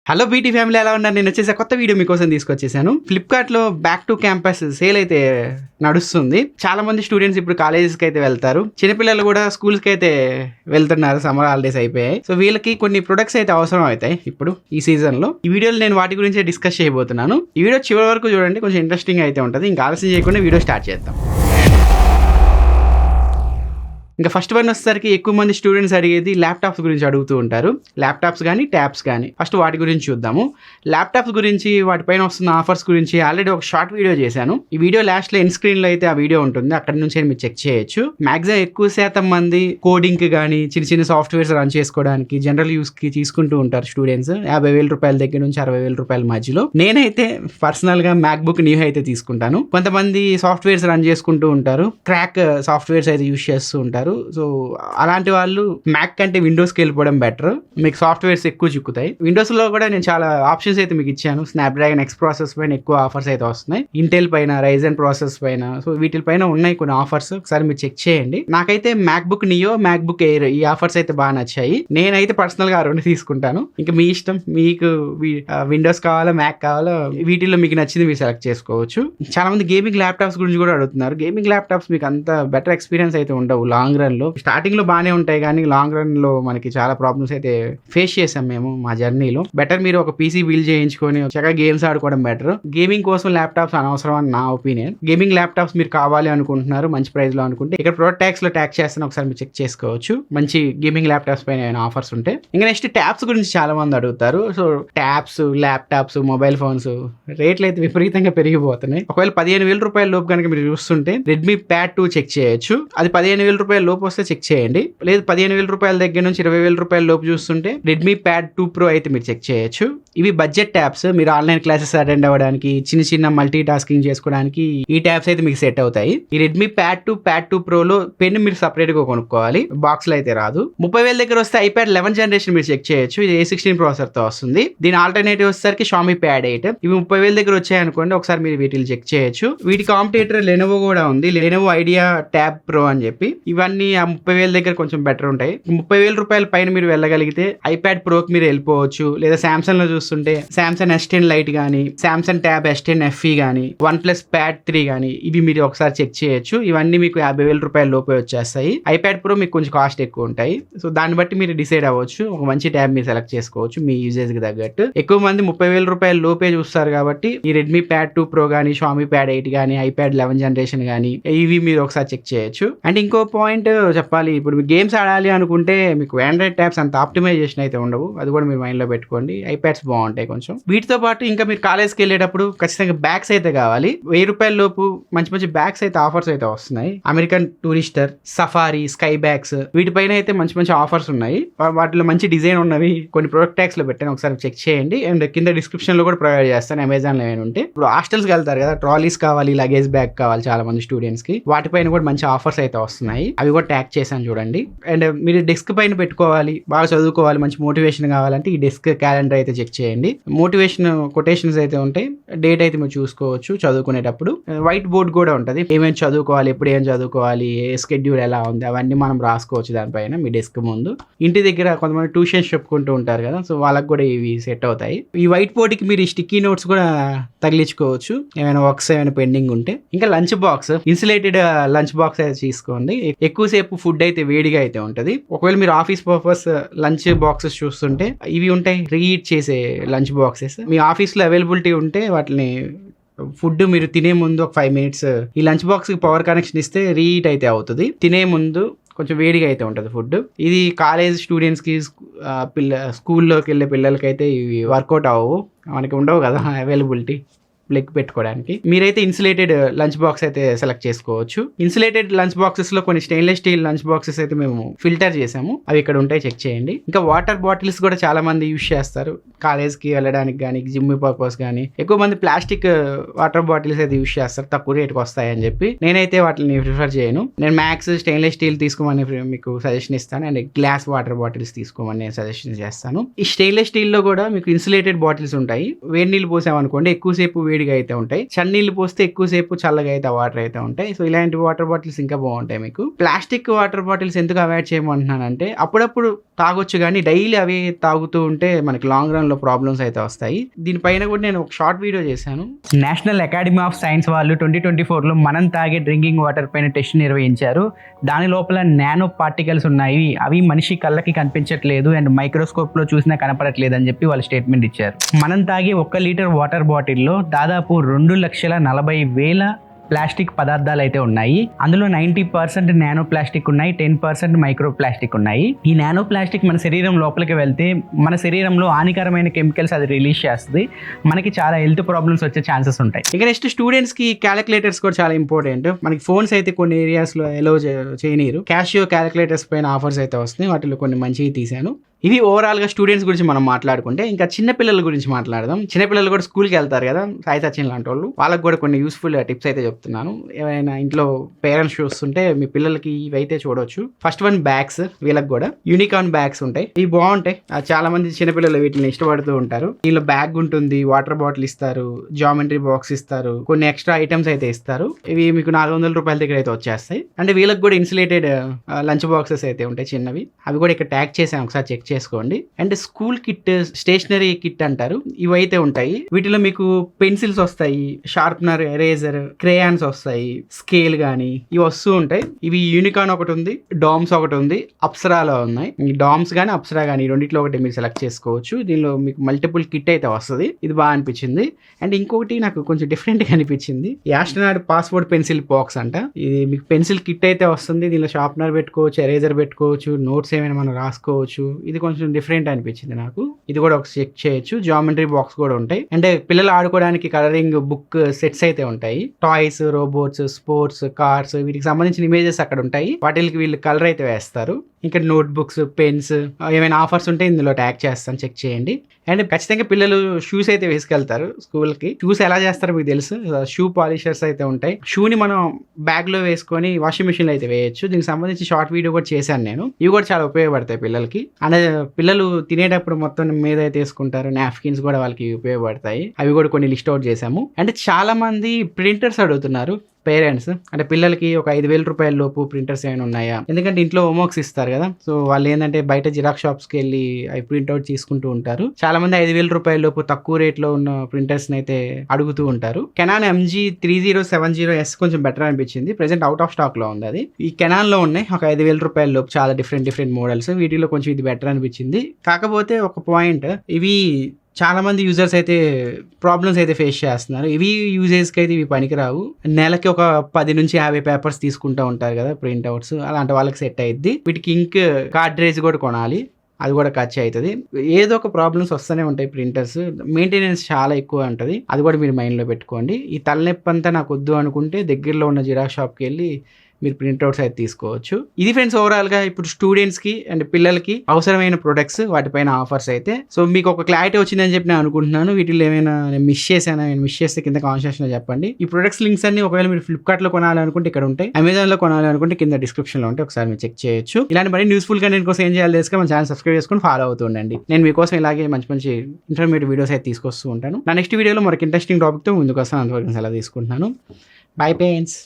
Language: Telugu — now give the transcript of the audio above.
హలో బీటీ ఫ్యామిలీ, ఎలా ఉన్నారు? నేను వచ్చేసి కొత్త వీడియో మీకోసం తీసుకొచ్చేసాను. ఫ్లిప్కార్ట్ లో బ్యాక్ టు క్యాంపస్ సేల్ అయితే నడుస్తుంది. చాలా మంది స్టూడెంట్స్ ఇప్పుడు కాలేజెస్ కి అయితే వెళ్తారు, చిన్నపిల్లలు కూడా స్కూల్స్ కి అయితే వెళ్తున్నారు. సమ్మర్ హాలిడేస్ అయిపోయాయి. సో వీళ్ళకి కొన్ని ప్రొడక్ట్స్ అయితే అవసరం అవుతాయి ఇప్పుడు ఈ సీజన్ లో. ఈ వీడియోలో నేను వాటి గురించి డిస్కస్ చేయబోతున్నాను. ఈ వీడియో చివరి వరకు చూడండి, కొంచెం ఇంట్రెస్టింగ్ అయితే ఉంటుంది. ఇంకా ఆలస్యం చేయకుండా వీడియో స్టార్ట్ చేద్దాం. ఇంకా ఫస్ట్ వన్ వచ్చేసరికి ఎక్కువ మంది స్టూడెంట్స్ అడిగేది ల్యాప్టాప్స్ గురించి అడుగుతూ ఉంటారు. ల్యాప్టాప్స్ కానీ ట్యాబ్స్ కానీ. ఫస్ట్ వాటి గురించి చూద్దాము. ల్యాప్టాప్స్ గురించి, వాటిపైన వస్తున్న ఆఫర్స్ గురించి ఆల్రెడీ ఒక షార్ట్ వీడియో చేశాను. ఈ వీడియో లాస్ట్లో ఎండ్ స్క్రీన్లో అయితే ఆ వీడియో ఉంటుంది, అక్కడ నుంచి మీరు చెక్ చేయొచ్చు. మాక్సిమం ఎక్కువ శాతం మంది కోడింగ్కి కానీ చిన్న చిన్న సాఫ్ట్వేర్స్ రన్ చేసుకోవడానికి జనరల్ యూస్కి తీసుకుంటూ ఉంటారు స్టూడెంట్స్. 50,000 రూపాయల దగ్గర నుంచి 60,000 రూపాయల మధ్యలో. నేనైతే పర్సనల్గా మ్యాక్బుక్ న్యూ అయితే తీసుకుంటాను. కొంతమంది సాఫ్ట్వేర్స్ రన్ చేసుకుంటూ ఉంటారు, క్రాక్ సాఫ్ట్వేర్స్ అయితే యూస్ చేస్తూ ఉంటారు. సో అలాంటి వాళ్ళు మ్యాక్ కంటే విండోస్కి వెళ్ళిపోవడం బెటర్. మీకు సాఫ్ట్వేర్స్ ఎక్కువ చిక్కుతాయి. విండోస్ లో కూడా నేను చాలా ఆప్షన్స్ అయితే మీకు ఇచ్చాను. స్నాప్డ్రాగన్ ఎక్స్ ప్రాసెస్ పైన ఎక్కువ ఆఫర్స్ అయితే వస్తున్నాయి, ఇంటెల్ పైన, రైజన్ ప్రాసెస్ పైన. సో వీటిపైన ఉన్నాయి కొన్ని ఆఫర్స్, ఒకసారి మీరు చెక్ చేయండి. నాకైతే మ్యాక్బుక్ నియో, మ్యాక్బుక్ ఎయిర్ ఈ ఆఫర్స్ అయితే బాగా నచ్చాయి. నేనైతే పర్సనల్ గా 2 తీసుకుంటాను. ఇంకా మీ ఇష్టం, మీకు విండోస్ కావాలా మ్యాక్ కావాలా, వీటిల్లో మీకు నచ్చింది మీరు సెలెక్ట్ చేసుకోవచ్చు. చాలా మంది గేమింగ్ ల్యాప్టాప్స్ గురించి కూడా అడుగుతున్నారు. గేమింగ్ ల్యాప్టాప్స్ మీకు అంత బెటర్ ఎక్స్పీరియన్స్ అయితే ఉండవు లాంగ్ రన్ లో. స్టార్టింగ్ లో బాగానే ఉంటాయి, కానీ లాంగ్ రన్ లో మనకి చాలా ప్రాబ్లమ్స్ అయితే ఫేస్ చేసాం మేము మా జర్నీలో. బెటర్ మీరు ఒక పీసీ బిల్డ్ చేయించుకొని చక్కగా గేమ్స్ ఆడుకోవడం బెటర్. గేమింగ్ కోసం ల్యాప్టాప్స్ అనవసరం అని నా ఒపీనియన్. గేమింగ్ ల్యాప్టాప్స్ మీరు కావాలి అనుకుంటున్నారు మంచి ప్రైస్ లో అనుకుంటే, ఇక్కడ ప్రొడక్ట్ ట్యాక్స్ లో ట్యాక్స్ చేస్తాను, ఒకసారి మీరు చెక్ చేసుకోవచ్చు. మంచి గేమింగ్ ల్యాప్టాప్స్ పైన ఏమైనా ఆఫర్స్ ఉంటే. ఇంకా నెక్స్ట్ ట్యాబ్స్ గురించి చాలా మంది అడుగుతారు. So tabs, laptops, mobile phones రేట్లు అయితే విపరీతంగా పెరిగిపోతున్నాయి. ఒకవేళ 15,000 రూపాయల లోపు కనుక మీరు చూస్తుంటే రెడ్మీ ప్యాడ్ 2 చెక్ చేయొచ్చు. అది 15,000 రూపాయల లోపు వస్తే చెక్ చేయండి. లేదు 15,000 రూపాయల దగ్గర నుంచి 20,000 రూపాయల లోపు చూస్తుంటే రెడ్మీ ప్యాడ్ 2 ప్రో అయితే మీరు చెక్ చేయొచ్చు. ఇవి బడ్జెట్ ట్యాబ్స్. మీరు ఆన్లైన్ క్లాసెస్ అటెండ్ అవ్వడానికి, చిన్న చిన్న మల్టీ టాస్కింగ్ చేసుకోవడానికి ఈ ట్యాబ్స్ అయితే మీకు సెట్ అవుతాయి. ఈ రెడ్మీ ప్యాడ్ 2 ప్రోలో పెన్ మీరు సపరేట్ గా కొనుక్కోవాలి, బాక్స్ లో అయితే రాదు. 30,000 దగ్గర వస్తే ఐప్యాడ్ 11 జనరేషన్ మీరు చెక్ చేయొచ్చు. ఇది A16 ప్రాసెసర్ తో వస్తుంది. దీని ఆల్టర్నేటివ్ వచ్చేసరికి షామీ ప్యాడ్ 8. ఇవి 30,000 దగ్గర వచ్చాయనుకోండి, ఒకసారి మీరు వీటిని చెక్ చేయొచ్చు. వీటి కాంపిటేటర్ లెనోవో కూడా ఉంది, లెనోవో ఐడియా ట్యాబ్ ప్రో అని చెప్పి. ఇవన్నీ ఆ 30,000 దగ్గర కొంచెం బెటర్ ఉంటాయి. 30,000 రూపాయల పైన మీరు వెళ్ళగలిగితే ఐప్యాడ్ ప్రోకి మీరు వెళ్ళిపోవచ్చు. లేదా సామ్సంగ్ లో చూస్తుంటే సామ్సంగ్ S10 లైట్ గానీ, సామ్సంగ్ ట్యాబ్ S10 FE గానీ, OnePlus Pad 3 గానీ, ఇవి మీరు ఒకసారి చెక్ చేయొచ్చు. ఇవన్నీ మీకు 50,000 రూపాయల లోపే వచ్చేస్తాయి. ఐప్యాడ్ ప్రో మీకు కొంచెం కాస్ట్ ఎక్కువ ఉంటాయి. సో దాన్ని బట్టి మీరు డిసైడ్ అవ్వచ్చు, ఒక మంచి ట్యాబ్ మీరు సెలెక్ట్ చేసుకోవచ్చు మీ యూజేజ్ కి తగ్గట్టు. ఎక్కువ మంది 30,000 రూపాయల లోపే చూస్తారు కాబట్టి ఈ రెడ్మీ ప్యాడ్ 2 ప్రో గానీ, షామీ ప్యాడ్ 8 గానీ, ఐప్యాడ్ 11 జనరేషన్ గానీ, ఇవి మీరు ఒకసారి చెక్ చేయొచ్చు. అండ్ ఇంకో పాయింట్ చెప్పాలి, ఇప్పుడు మీరు గేమ్స్ ఆడాలి అనుకుంటే మీకు ఆండ్రాయిడ్ ట్యాబ్స్ అంత ఆప్టిమైజేషన్ అయితే ఉండవు. అది కూడా మీరు మైండ్ లో పెట్టుకోండి. ఐప్యాడ్స్ బాగుంటాయి కొంచెం. వీటితో పాటు ఇంకా మీరు కాలేజ్కి వెళ్ళేటప్పుడు ఖచ్చితంగా బ్యాగ్స్ అయితే కావాలి. 1000 రూపాయల లోపు మంచి మంచి బ్యాగ్స్ అయితే ఆఫర్స్ అయితే వస్తున్నాయి. American Tourister, safari, sky bags, వీటిపైన అయితే మంచి మంచి ఆఫర్స్ ఉన్నాయి. వాటిలో మంచి డిజైన్ ఉన్నవి కొన్ని ప్రొడక్ట్ ట్యాక్స్ లో పెట్టాను, ఒకసారి చెక్ చేయండి. అండ్ కింద డిస్క్రిప్షన్ లో కూడా ప్రొవైడ్ చేస్తాను, అమెజాన్ లో ఏమైనా ఉంటే. ఇప్పుడు హాస్టల్స్కి వెళ్తారు కదా, ట్రాలీస్ కావాలి, లగేజ్ బ్యాగ్ కావాలి చాలా మంది స్టూడెంట్స్ కి. వాటిపైన కూడా మంచి ఆఫర్స్ అయితే వస్తున్నాయి, అవి కూడా ట్యాగ్ చేశాను చూడండి. అండ్ మీరు డెస్క్ పైన పెట్టుకోవాలి, బాగా చదువుకోవాలి, మంచి మోటివేషన్ కావాలంటే ఈ డెస్క్ క్యాలెండర్ అయితే చెక్ చేయండి. మోటివేషన్ కొటేషన్స్ అయితే ఉంటాయి, డేట్ అయితే మీరు చూసుకోవచ్చు చదువుకునేటప్పుడు. వైట్ బోర్డ్ కూడా ఉంటుంది, ఏమేమి చదువుకోవాలి, ఎప్పుడు ఏం చదువుకోవాలి, ఏ స్కెడ్యూల్ ఎలా ఉంది, అవన్నీ మనం రాసుకోవచ్చు దానిపైన మీ డెస్క్ ముందు. ఇంటి దగ్గర కొంతమంది ట్యూషన్స్ చెప్పుకుంటూ ఉంటారు కదా, సో వాళ్ళకి కూడా ఇవి సెట్ అవుతాయి. ఈ వైట్ బోర్డ్కి మీరు స్టిక్కీ నోట్స్ కూడా తగిలించుకోవచ్చు, ఏమైనా వర్క్స్ ఏమైనా పెండింగ్ ఉంటే. ఇంకా lunch box, insulated lunch box అయితే తీసుకోండి. ఎక్కువసేపు ఫుడ్ అయితే వేడిగా అయితే ఉంటది. ఒకవేళ మీరు ఆఫీస్ పర్పస్ లంచ్ బాక్సెస్ చూస్తుంటే ఇవి ఉంటాయి, రీహీట్ చేసే లంచ్ బాక్సెస్. మీ ఆఫీస్ లో అవైలబిలిటీ ఉంటే వాటిని ఫుడ్ మీరు తినే ముందు ఒక 5 మినిట్స్ ఈ లంచ్ బాక్స్ కి పవర్ కనెక్షన్ ఇస్తే రీహీట్ అయితే అవుతుంది. తినే ముందు కొంచెం వేడిగా అయితే ఉంటుంది ఫుడ్. ఇది కాలేజ్ స్టూడెంట్స్ కి, స్కూల్లోకి వెళ్ళే పిల్లలకైతే ఇవి వర్కౌట్ అవ్వవు, మనకి ఉండవు కదా అవైలబిలిటీ ప్లగ్ పెట్టుకోవడానికి. మీరైతే ఇన్సులేటెడ్ లంచ్ బాక్స్ అయితే సెలెక్ట్ చేసుకోవచ్చు. ఇన్సులేటెడ్ లంచ్ బాక్సెస్ లో కొన్ని స్టెయిన్లెస్ స్టీల్ లంచ్ బాక్సెస్ అయితే మేము ఫిల్టర్ చేసాము, అవి ఇక్కడ ఉంటాయి, చెక్ చేయండి. ఇంకా వాటర్ బాటిల్స్ కూడా చాలా మంది యూజ్ చేస్తారు కాలేజ్ కి వెళ్ళడానికి కానీ, జిమ్ పర్పస్ కానీ. ఎక్కువ మంది ప్లాస్టిక్ వాటర్ బాటిల్స్ అయితే యూజ్ చేస్తారు, తక్కువ రేటుకి వస్తాయని చెప్పి. నేనైతే వాటిని ప్రిఫర్ చేయను. నేను మ్యాక్స్ స్టెయిన్లెస్ స్టీల్ తీసుకోమని మీకు సజెషన్ ఇస్తాను, అండ్ గ్లాస్ వాటర్ బాటిల్స్ తీసుకోమని నేను సజెషన్ చేస్తాను. ఈ స్టెయిన్లెస్ స్టీల్ లో కూడా మీకు ఇన్సులేటెడ్ బాటిల్స్ ఉంటాయి. వేడి నీళ్ళు పోసామనుకోండి, ఎక్కువసేపు వేడిగా అయితే ఉంటాయి. చన్నీళ్ళు పోస్తే ఎక్కువసేపు చల్లగా అయితే వాటర్ అయితే ఉంటాయి. సో ఇలాంటి వాటర్ బాటిల్స్ ఇంకా బాగుంటాయి మీకు. ప్లాస్టిక్ వాటర్ బాటిల్స్ ఎందుకు అవాయిడ్ చేయమంటున్నానంటే అప్పుడప్పుడు తాగొచ్చు కానీ డైలీ అవి తాగుతూ ఉంటే మనకి లాంగ్ రన్ లో ప్రాబ్లమ్స్ అయితే వస్తాయి. దీనిపైన కూడా నేను ఒక షార్ట్ వీడియో చేశాను. నేషనల్ అకాడమీ ఆఫ్ సైన్స్ వాళ్ళు 2024లో మనం తాగే డ్రింకింగ్ వాటర్ పైన టెస్ట్ నిర్వహించారు. దాని లోపల నానో పార్టికల్స్ ఉన్నాయి, అవి మనిషి కళ్ళకి కనిపించట్లేదు అండ్ మైక్రోస్కోప్ లో చూసినా కనపడట్లేదు అని చెప్పి వాళ్ళు స్టేట్మెంట్ ఇచ్చారు. మనం తాగే 1 లీటర్ వాటర్ బాటిల్లో దాదాపు 2,40,000 ప్లాస్టిక్ పదార్థాలు అయితే ఉన్నాయి. అందులో 90% నానో ప్లాస్టిక్ ఉన్నాయి, 10% మైక్రో ప్లాస్టిక్ ఉన్నాయి. ఈ నానో ప్లాస్టిక్ మన శరీరం లోపలికి వెళ్తే మన శరీరంలో హానికరమైన కెమికల్స్ అది రిలీజ్ చేస్తుంది. మనకి చాలా హెల్త్ ప్రాబ్లమ్స్ వచ్చే ఛాన్సెస్ ఉంటాయి. ఇక నెక్స్ట్ స్టూడెంట్స్ కి క్యాలిక్యులేటర్స్ కూడా చాలా ఇంపార్టెంట్. మనకి ఫోన్స్ అయితే కొన్ని ఏరియాస్ లో ఎలో చేయనీరు. క్యాషియో క్యాలిక్యులేటర్స్ పైన ఆఫర్స్ అయితే వస్తున్నాయి. వాటిలో కొన్ని మంచివి తీశాను. ఇవి ఓవరాల్గా స్టూడెంట్స్ గురించి మనం మాట్లాడుకుంటే ఇంకా చిన్నపిల్లల గురించి మాట్లాడదాం. చిన్నపిల్లలు కూడా స్కూల్కి వెళ్తారు కదా, సాయి సచిన్ లాంటి వాళ్ళు, వాళ్ళకి కూడా కొన్ని యూస్ఫుల్ టిప్స్ అయితే చెప్తున్నాను. ఏమైనా ఇంట్లో పేరెంట్స్ చూస్తుంటే మీ పిల్లలకి ఇవి అయితే చూడవచ్చు. First one bags. వీళ్ళకి కూడా యూనికార్న్ బ్యాగ్స్ ఉంటాయి, ఇవి బాగుంటాయి. చాలా మంది చిన్నపిల్లలు వీటిని ఇష్టపడుతూ ఉంటారు. దీనిలో బ్యాగ్ ఉంటుంది, వాటర్ బాటిల్ ఇస్తారు, జామెట్రీ బాక్స్ ఇస్తారు, కొన్ని ఎక్స్ట్రా ఐటమ్స్ అయితే ఇస్తారు. ఇవి మీకు 400 రూపాయల దగ్గర అయితే వచ్చేస్తాయి. అంటే వీళ్ళకి కూడా ఇన్సులేటెడ్ లంచ్ బాక్సెస్ అయితే ఉంటాయి చిన్నవి. అవి కూడా ఇక్కడ ట్యాగ్ చేసాను, ఒకసారి చెక్ చేసుకోండి. And school kit, stationery kit అంటారు, ఇవైతే ఉంటాయి. వీటిలో మీకు పెన్సిల్స్ వస్తాయి, షార్ప్నర్, ఎరేజర్, క్రేయాన్స్ వస్తాయి, స్కేల్ గానీ ఇవి వస్తూ ఉంటాయి. ఇవి యూనికార్న్ ఒకటి ఉంది, డామ్స్ ఒకటి ఉంది, అప్సరాలో ఉన్నాయి. ఈ డామ్స్ గానీ అప్సరా గానీ రెండిట్లో ఒకటి మీరు సెలెక్ట్ చేసుకోవచ్చు. దీనిలో మీకు మల్టిపుల్ కిట్ అయితే వస్తుంది. ఇది బాగా అనిపించింది. అండ్ ఇంకొకటి నాకు కొంచెం డిఫరెంట్ గా అనిపించింది, యాస్ట్రోనాట్ పాస్పోర్ట్ పెన్సిల్ బాక్స్ అంట. ఇది మీకు పెన్సిల్ కిట్ అయితే వస్తుంది. దీనిలో షార్ప్నర్ పెట్టుకోవచ్చు, ఎరేజర్ పెట్టుకోవచ్చు, నోట్స్ ఏమైనా మనం రాసుకోవచ్చు. ఇది కొంచెం డిఫరెంట్ అనిపించింది నాకు. ఇది కూడా ఒక చెక్ చేయొచ్చు. జామెట్రీ బాక్స్ కూడా ఉంటాయి. అంటే పిల్లలు ఆడుకోవడానికి కలరింగ్ బుక్ సెట్స్ అయితే ఉంటాయి. టాయ్స్, రోబోట్స్, స్పోర్ట్స్, కార్స్, వీటికి సంబంధించిన ఇమేజెస్ అక్కడ ఉంటాయి. వాటికి వీళ్ళు కలర్ అయితే వేస్తారు. ఇంకా నోట్ బుక్స్, పెన్స్, ఏమైనా ఆఫర్స్ ఉంటే ఇందులో ట్యాగ్ చేస్తాను, చెక్ చేయండి. అండ్ ఖచ్చితంగా పిల్లలు షూస్ అయితే వేసుకెళ్తారు స్కూల్కి. షూస్ ఎలా చేస్తారో మీకు తెలుసు, షూ పాలిషర్స్ అయితే ఉంటాయి. షూని మనం బ్యాగ్ లో వేసుకొని వాషింగ్ మిషన్ లో అయితే వేయచ్చు. దీనికి సంబంధించి షార్ట్ వీడియో కూడా చేశాను నేను. ఇవి కూడా చాలా ఉపయోగపడతాయి పిల్లలకి. అంటే పిల్లలు తినేటప్పుడు మొత్తం మీద అయితే వేసుకుంటారు. నాప్కిన్స్ కూడా వాళ్ళకి ఉపయోగపడతాయి. అవి కూడా కొన్ని లిస్ట్ అవుట్ చేశాము. అంటే చాలా మంది ప్రింటర్స్ అడుగుతున్నారు పేరెంట్స్. అంటే పిల్లలకి ఒక 5,000 రూపాయల లోపు ప్రింటర్స్ ఏమైనా ఉన్నాయా, ఎందుకంటే ఇంట్లో హోంవర్క్స్ ఇస్తారు కదా. సో వాళ్ళు ఏంటంటే బయట జిరాక్స్ షాప్స్ కి వెళ్ళి అవి ప్రింట్అవుట్ తీసుకుంటూ ఉంటారు. చాలా మంది 5,000 రూపాయల లోపు తక్కువ రేట్ లో ఉన్న ప్రింటర్స్ అయితే అడుగుతూ ఉంటారు. కెనాన్ MG3070S కొంచెం బెటర్ అనిపించింది. ప్రెసెంట్ అవుట్ ఆఫ్ స్టాక్ లో ఉంది అది. ఈ కెనాన్ లో ఉన్నాయి ఒక 5,000 రూపాయల లోపు చాలా డిఫరెంట్ మోడల్స్. వీటిలో కొంచెం ఇది బెటర్ అనిపించింది. కాకపోతే ఒక పాయింట్, ఇవి చాలా మంది యూజర్స్ అయితే ప్రాబ్లమ్స్ అయితే ఫేస్ చేస్తున్నారు. ఇవి యూజర్స్కి అయితే ఇవి పనికిరావు. నెలకి ఒక 10 నుంచి 50 పేపర్స్ తీసుకుంటూ ఉంటారు కదా ప్రింట్అవుట్స్, అలాంటి వాళ్ళకి సెట్ అయ్యిద్ది. వీటికి ఇంక్ కార్ట్రేజ్ కూడా కొనాలి, అది కూడా ఖర్చు అవుతుంది. ఏదో ఒక ప్రాబ్లమ్స్ వస్తూనే ఉంటాయి. ప్రింటర్స్ మెయింటెనెన్స్ చాలా ఎక్కువ ఉంటుంది, అది కూడా మీరు మైండ్లో పెట్టుకోండి. ఈ తలనొప్పి అంతా నాకు వద్దు అనుకుంటే దగ్గరలో ఉన్న జిరాక్స్ షాప్కి వెళ్ళి మీరు ప్రింట్అవుట్స్ అయితే తీసుకోవచ్చు. ఇది ఫ్రెండ్స్ ఓవరాల్గా ఇప్పుడు స్టూడెంట్స్కి అండ్ పిల్లలకి అవసరమైన ప్రొడక్ట్స్, వాటిపైన ఆఫర్స్ అయితే. సో మీకు ఒక క్లారిటీ వచ్చిందని చెప్పి నేను అనుకుంటున్నాను. వీటిలో ఏమైనా నేను మిస్ చేస్తే కింద కామెంట్ సెక్షన్లో చెప్పండి. ఈ ప్రొడక్ట్స్ లింక్స్ అన్ని ఒకవేళ మీరు ఫ్లిప్కార్ట్లో కొనాలనుకుంటే ఇక్కడ ఉంటాయి, అమెజాన్లో కొనాలనుకుంటే కింద డిస్క్రిప్షన్లో ఉంటాయి, ఒకసారి మీరు చెక్ చేయొచ్చు. ఇలాంటి మరి యూస్ఫుల్ కంటెంట్ కోసం ఏం చేయాలి తెలుసుకొని మన ఛానల్ సబ్స్క్రైబ్ చేసుకొని ఫాలో అవుతుండండి. నేను మీకోసం ఇలాగే మంచి ఇన్ఫర్మేటివ్ వీడియోస్ అయితే తీసుకొస్తూ ఉంటాను. నా నెక్స్ట్ వీడియోలో మరొక ఇంట్రెస్టింగ్ టాపిక్తో ముందుకు వస్తాను. అంతవరకు సెలవు తీసుకుంటున్నాను. By parents.